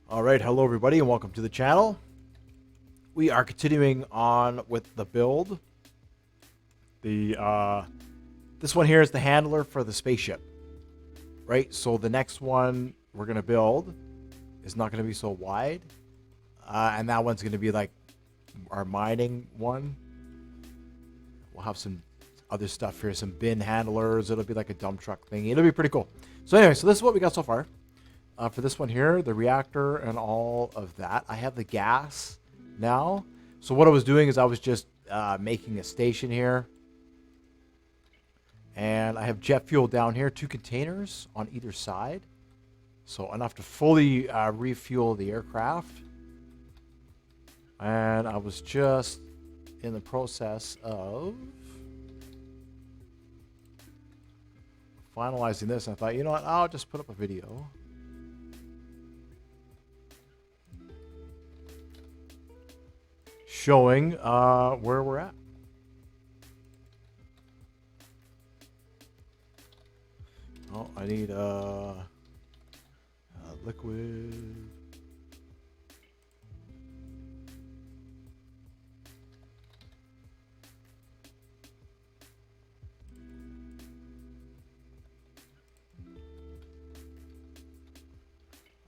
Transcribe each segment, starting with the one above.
All right, hello everybody and welcome to the channel. We are continuing on with the build. This one here is the handler for the spaceship, right? So the next one we're gonna build is not gonna be so wide, and that one's gonna be like our mining one. We'll have some other stuff here, some bin handlers. It'll be like a dump truck thingy. It'll be pretty cool. So anyway, so this is what we got so far. For this one here, the reactor and all of that. I have the gas now. So what I was doing is I was just making a station here. And I have jet fuel down here, 2 containers on either side. So enough to fully refuel the aircraft. And I was just in the process of finalizing this. And I thought, you know what, I'll just put up a video. Showing where we're at. Oh, I need liquid.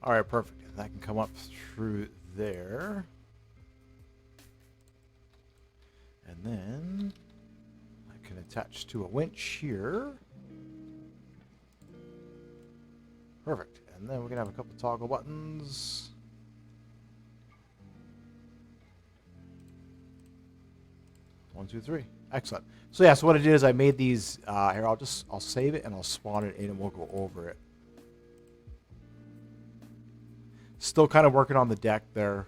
All right, perfect. That can come up through there. And then I can attach to a winch here. Perfect. And then we're going to have a couple toggle buttons. One, two, three. Excellent. So yeah, so what I did is I made these here. I'll save it and I'll spawn it in and we'll go over it. Still kind of working on the deck there.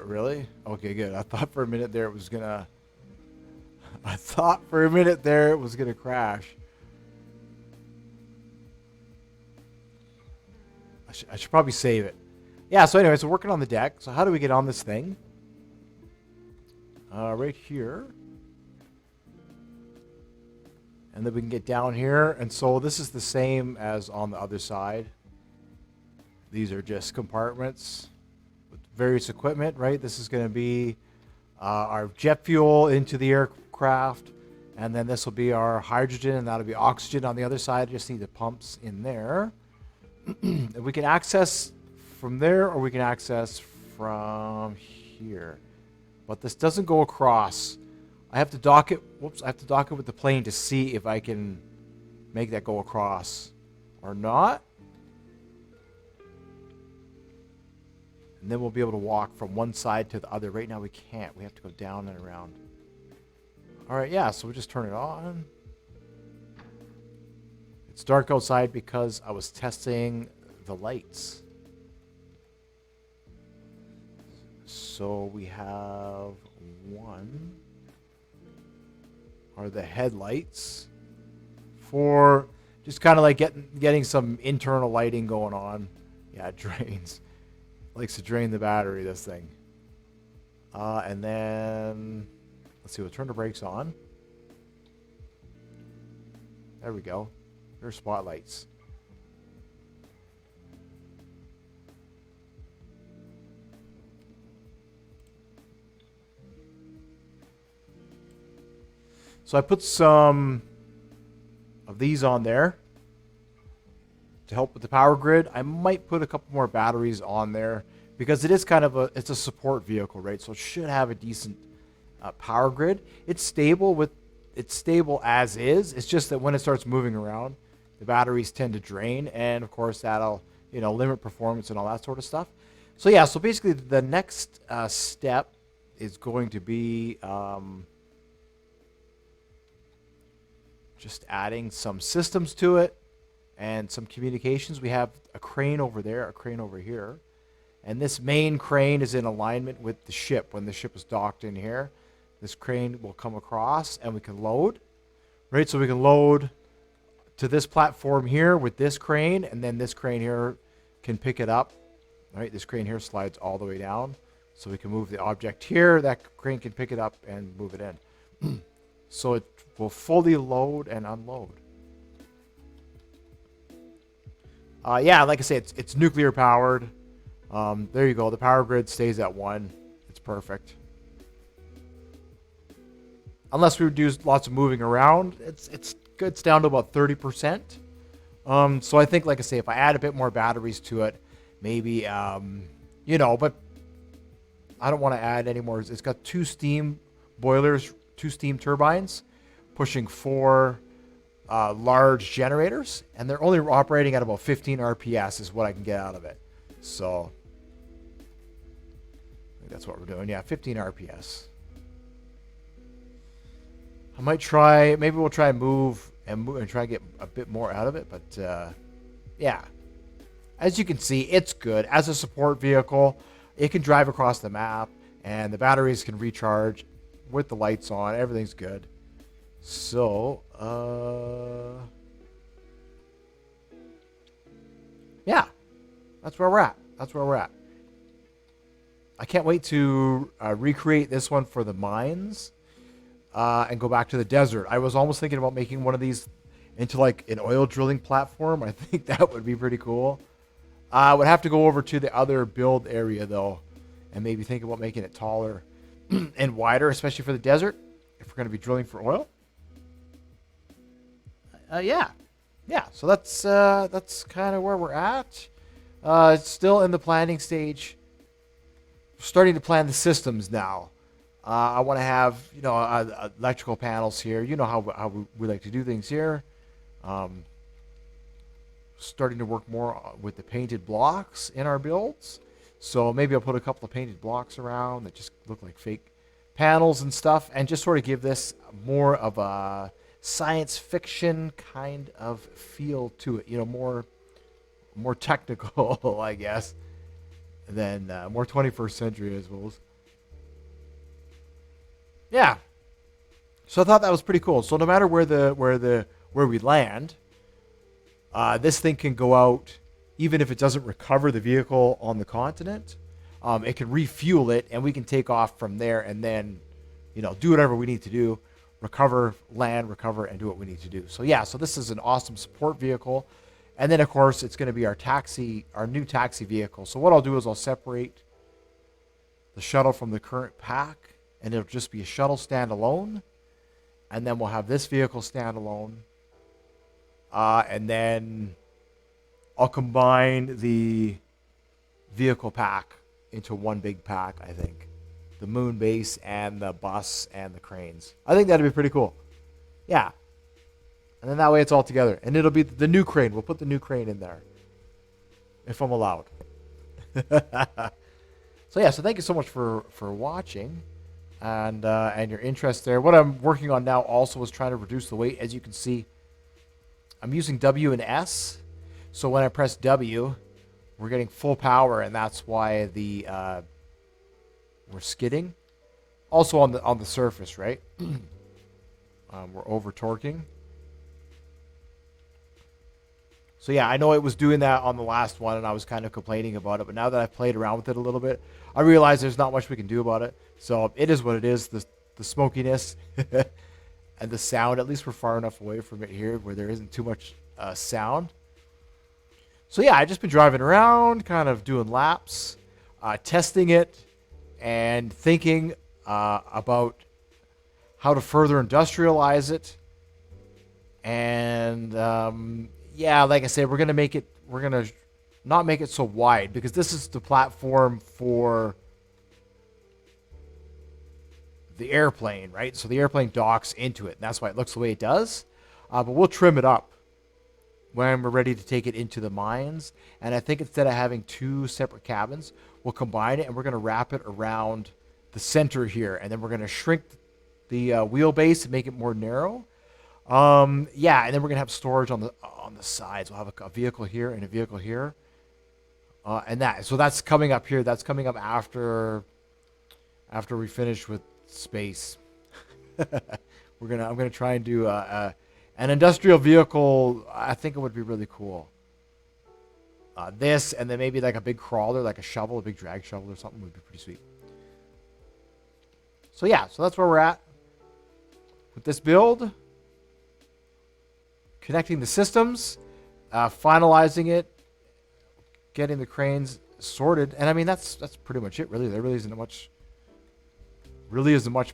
Really? Okay, good. I thought for a minute there it was gonna crash. I should probably save it. Yeah, so anyway, so working on the deck. So how do we get on this thing? Right here. And then we can get down here. And so this is the same as on the other side. These are just compartments with various equipment, right? This is going to be our jet fuel into the aircraft. And then this will be our hydrogen, and that'll be oxygen on the other side. Just need the pumps in there. And we can access from there, or we can access from here. But this doesn't go across. I have to dock it. Whoops, I have to dock it with the plane to see if I can make that go across or not. And then we'll be able to walk from one side to the other. Right now we can't. We have to go down and around. All right, yeah, so we just turn it on. It's dark outside because I was testing the lights. So we have one. Are the headlights for just kind of like getting some internal lighting going on. Yeah, it drains. Likes to drain the battery, this thing. And then let's see, we'll turn the brakes on. There we go. There's spotlights. So I put some of these on there to help with the power grid. I might put a couple more batteries on there because it is kind of it's a support vehicle, right? So it should have a decent power grid. It's stable as is. It's just that when it starts moving around, the batteries tend to drain, and of course that'll limit performance and all that sort of stuff. So yeah, so basically the next step is going to be just adding some systems to it and some communications. We have a crane over there, a crane over here. And this main crane is in alignment with the ship. When the ship is docked in here, this crane will come across and we can load. Right, so we can load to this platform here with this crane, and then this crane here can pick it up. Right, this crane here slides all the way down. So we can move the object here. That crane can pick it up and move it in. So it will fully load and unload. Yeah, like I say, it's nuclear powered. There you go. The power grid stays at 1. It's perfect. Unless we do lots of moving around, it's good. It's down to about 30%. So I think, like I say, if I add a bit more batteries to it, maybe, but I don't want to add any more. It's got 2 steam boilers, 2 steam turbines, pushing 4 large generators, and they're only operating at about 15 RPS is what I can get out of it. So I think that's what we're doing. Yeah, 15 RPS. I might try, maybe we'll try and move and try and get a bit more out of it. But yeah, as you can see, it's good. As a support vehicle, it can drive across the map, and the batteries can recharge with the lights on. Everything's good. So, yeah, that's where we're at. That's where we're at. I can't wait to recreate this one for the mines and go back to the desert. I was almost thinking about making one of these into like an oil drilling platform. I think that would be pretty cool. I would have to go over to the other build area, though, and maybe think about making it taller and wider, especially for the desert, if we're going to be drilling for oil. Yeah. So that's kind of where we're at. It's still in the planning stage. Starting to plan the systems now. I want to have electrical panels here. You know how we like to do things here. Starting to work more with the painted blocks in our builds. So maybe I'll put a couple of painted blocks around that just look like fake panels and stuff, and just sort of give this more of a science fiction kind of feel to it. More technical, I guess, than more 21st century, I suppose. Yeah. So I thought that was pretty cool. So no matter where we land, this thing can go out, even if it doesn't recover the vehicle on the continent. It can refuel it, and we can take off from there, and then, do whatever we need to do, recover, and do what we need to do. So yeah, so this is an awesome support vehicle, and then of course it's going to be our new taxi vehicle. So what I'll do is I'll separate the shuttle from the current pack, and it'll just be a shuttle standalone, and then we'll have this vehicle standalone. And then I'll combine the vehicle pack into one big pack, I think. The moon base and the bus and the cranes. I think that'd be pretty cool. Yeah. And then that way it's all together. And it'll be the new crane. We'll put the new crane in there. If I'm allowed. So yeah, so thank you so much for watching. And your interest there. What I'm working on now also is trying to reduce the weight. As you can see, I'm using W and S, so when I press W, we're getting full power, and that's why we're skidding. Also on the surface, right? We're over torquing. So yeah, I know it was doing that on the last one, and I was kind of complaining about it. But now that I've played around with it a little bit, I realize there's not much we can do about it. So it is what it is. The smokiness. And the sound, at least we're far enough away from it here where there isn't too much sound. So yeah, I've just been driving around, kind of doing laps, testing it, and thinking about how to further industrialize it. And yeah, like I said, we're gonna not make it so wide, because this is the platform for the airplane, right? So the airplane docks into it, and that's why it looks the way it does. But we'll trim it up when we're ready to take it into the mines. And I think instead of having 2 separate cabins, we'll combine it, and we're going to wrap it around the center here, and then we're going to shrink the wheelbase and make it more narrow. Yeah, and then we're going to have storage on the sides. We'll have a vehicle here and a vehicle here, and that's coming up here. That's coming up after we finish with space. I'm gonna try and do an industrial vehicle. I think it would be really cool. This, and then maybe like a big crawler, like a shovel, a big drag shovel or something, would be pretty sweet. So yeah, so that's where we're at with this build. Connecting the systems, finalizing it, getting the cranes sorted. And I mean, that's pretty much it, really. There really isn't much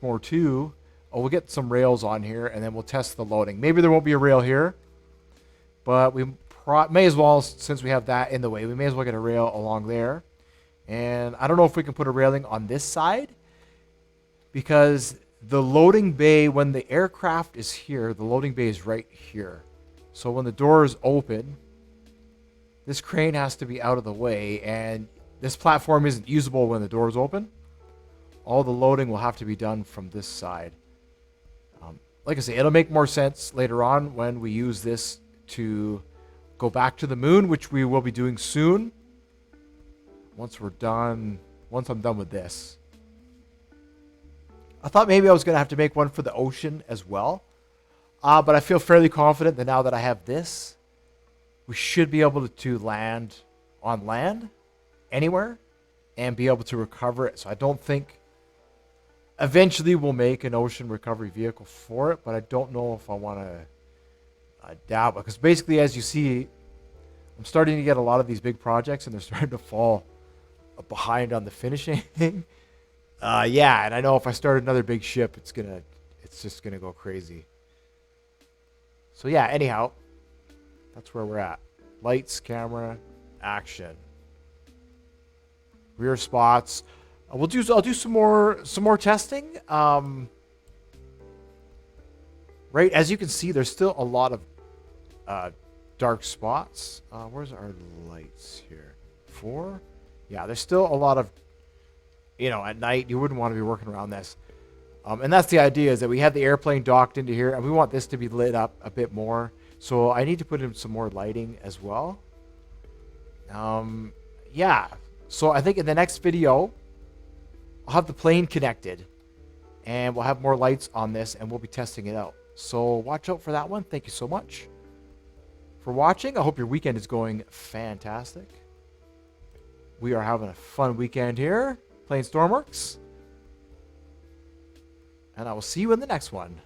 more to. Oh, we'll get some rails on here, and then we'll test the loading. Maybe there won't be a rail here, but we may as well, since we have that in the way, we may as well get a rail along there. And I don't know if we can put a railing on this side, because the loading bay, when the aircraft is here, the loading bay is right here. So when the door is open, this crane has to be out of the way, and this platform isn't usable when the door is open. All the loading will have to be done from this side. Like I say, it'll make more sense later on when we use this to go back to the moon, which we will be doing soon. Once I'm done with this. I thought maybe I was going to have to make one for the ocean as well. But I feel fairly confident that now that I have this, we should be able to land on land anywhere and be able to recover it. So I don't think eventually we'll make an ocean recovery vehicle for it, but I don't know if I want to dabble. Because basically, as you see, I'm starting to get a lot of these big projects, and they're starting to fall behind on the finishing. Yeah, and I know if I start another big ship, it's just gonna go crazy. So yeah, anyhow, that's where we're at. Lights, camera, action. Rear spots. I'll do some more testing. Right, as you can see, there's still a lot of dark spots. Where's our lights here? 4? Yeah, there's still a lot of, at night you wouldn't want to be working around this. And that's the idea, is that we have the airplane docked into here, and we want this to be lit up a bit more. So I need to put in some more lighting as well. Yeah. So I think in the next video, I'll have the plane connected, and we'll have more lights on this, and we'll be testing it out. So watch out for that one. Thank you so much for watching. I hope your weekend is going fantastic. We are having a fun weekend here playing Stormworks, and I will see you in the next one.